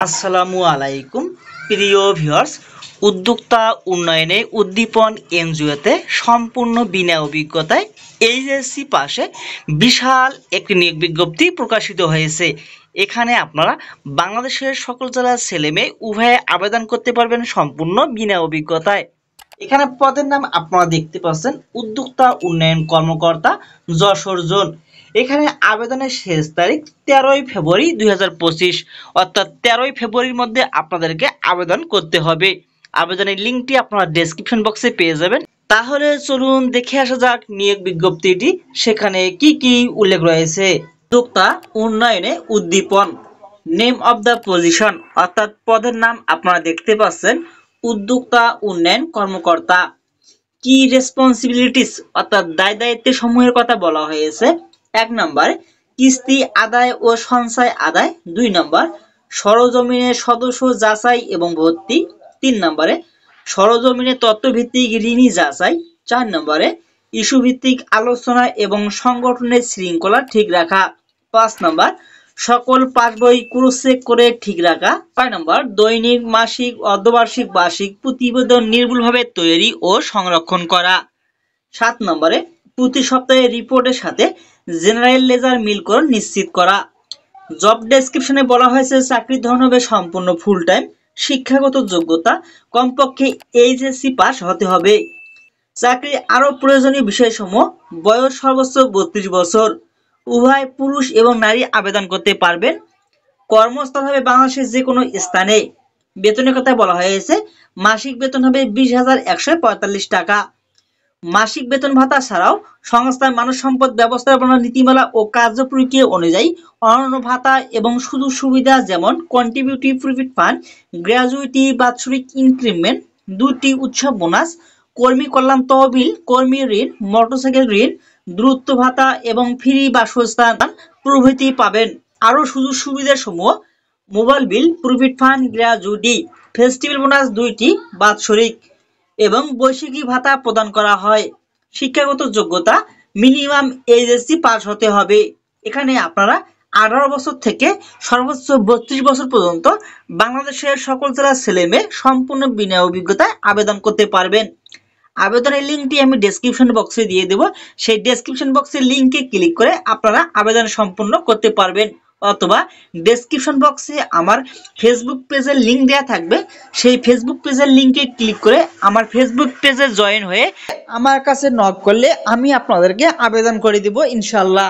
আসসালামু আলাইকুম প্রিয় ভিউয়ার্স। উদ্যোক্তা উন্নয়নে উদ্দীপন এনজিওতে সম্পূর্ণ বিনা অভিজ্ঞতায় এইচএসসি পাশে বিশাল একটি নিয়োগ বিজ্ঞপ্তি প্রকাশিত হয়েছে। এখানে আপনারা বাংলাদেশের সকল জেলার ছেলেমেয়ে উভয়ে আবেদন করতে পারবেন সম্পূর্ণ বিনা অভিজ্ঞতায়। এখানে পদের নাম আপনারা দেখতে পাচ্ছেন, উদ্যোক্তা উন্নয়ন কর্মকর্তা, যশোর জোন। এখানে আবেদনের শেষ তারিখ 13ই ফেব্রুয়ারি 2025, অর্থাৎ 13ই ফেব্রুয়ারির মধ্যে আপনাদেরকে আবেদন করতে হবে। আবেদনের লিঙ্কটি আপনারা ডেসক্রিপশন বক্সে পেয়ে যাবেন। তাহলে চলুন দেখে আসা যাক নিয়োগ বিজ্ঞপ্তিটি, সেখানে কি কি উল্লেখ রয়েছে। উদ্যোক্তা উন্নয়নে উদ্দীপন, নেম অফ দ্য পজিশন, অর্থাৎ পদের নাম আপনারা দেখতে পাচ্ছেন, উদ্যোক্তা উন্নয়ন কর্মকর্তা। কি রেসপন্সিবিলিটিস, অর্থাৎ দায় দায়িত্ব সমূহের কথা বলা হয়েছে। 1 নম্বর, কিস্তি আদায় ও সঞ্চয় আদায়। 2 নম্বর, সরজমিনের সদস্য যাচাই এবং ভর্তি। 3 নম্বরে, সরজমিনে তথ্যভিত্তিক ঋণী যাচাই। 4 নম্বরে, ইস্যু ভিত্তিক আলোচনা এবং সংগঠনের শৃঙ্খলা ঠিক রাখা। 5 নম্বর, সকল পাস বই ক্রস চেক করে ঠিক রাখা। 6 নম্বর, দৈনিক, মাসিক, অর্ধবার্ষিক, বার্ষিক প্রতিবেদন নির্ভুলভাবে তৈরি ও সংরক্ষণ করা। 7 নম্বরে, প্রতি সপ্তাহে রিপোর্টের সাথে জেনারেল লেজার মিলকরণ নিশ্চিত করা। জব ডেসক্রিপশনে বলা হয়েছে চাকরির ধরন হবে সম্পূর্ণ ফুল টাইম। শিক্ষাগত যোগ্যতা কমপক্ষে এইচএসসি পাস হতে হবে। চাকরি আরো প্রয়োজনীয় বিষয়সমূহ: বয়স সর্বোচ্চ 32 বছর, উভয় পুরুষ এবং নারী আবেদন করতে পারবেন। কর্মস্থল হবে বাংলাদেশের যে কোনো স্থানে। বেতনের কথা বলা হয়েছে, মাসিক বেতন হবে 20,145 টাকা। মাসিক বেতন ভাতা ছাড়াও সংস্থার মানব সম্পদ ব্যবস্থাপনা নীতিমালা ও কার্যপ্রক্রিয়া অনুযায়ী অন্যান্য ভাতা এবং সুযোগ সুবিধা যেমন কন্ট্রিবিউটিভ প্রফিট ফান্ড, গ্র্যাজুইটি, বাৎসরিক ইনক্রিমেন্ট, 2টি উৎসব বোনাস, কর্মী কল্যাণ তহবিল, কর্মী ঋণ, মোটরসাইকেল ঋণ, দূরত্ব ভাতা এবং ফ্রি বাসস্থান প্রভৃতি পাবেন। আরও সুযোগ সুবিধা সমূহ: mobile bill, profit fund, gratuity, festival bonus 2টি বাৎসরিক এবং বৈশাখী ভাতা প্রদান করা হয়। শিক্ষাগত যোগ্যতা মিনিমাম এইচএসসি পাস হতে হবে। এখানে আপনারা 18 বছর থেকে সর্বোচ্চ 32 বছর পর্যন্ত বাংলাদেশের সকল জেলার ছেলেমেয়ে সম্পূর্ণ বিনা অভিজ্ঞতায় আবেদন করতে পারবেন। আবেদনের লিঙ্কটি আমি ডেসক্রিপশন বক্সে দিয়ে দেব। সেই ডেসক্রিপশন বক্সের লিঙ্কে ক্লিক করে আপনারা আবেদন সম্পূর্ণ করতে পারবেন, অথবা ডেসক্রিপশন বক্সে আমার ফেসবুক পেজের লিঙ্ক দেওয়া থাকবে। সেই ফেসবুক পেজের লিঙ্কে ক্লিক করে আমার ফেসবুক পেজে জয়েন হয়ে আমার কাছে নক করলে আমি আপনাদেরকে আবেদন করে দিব ইনশাল্লাহ।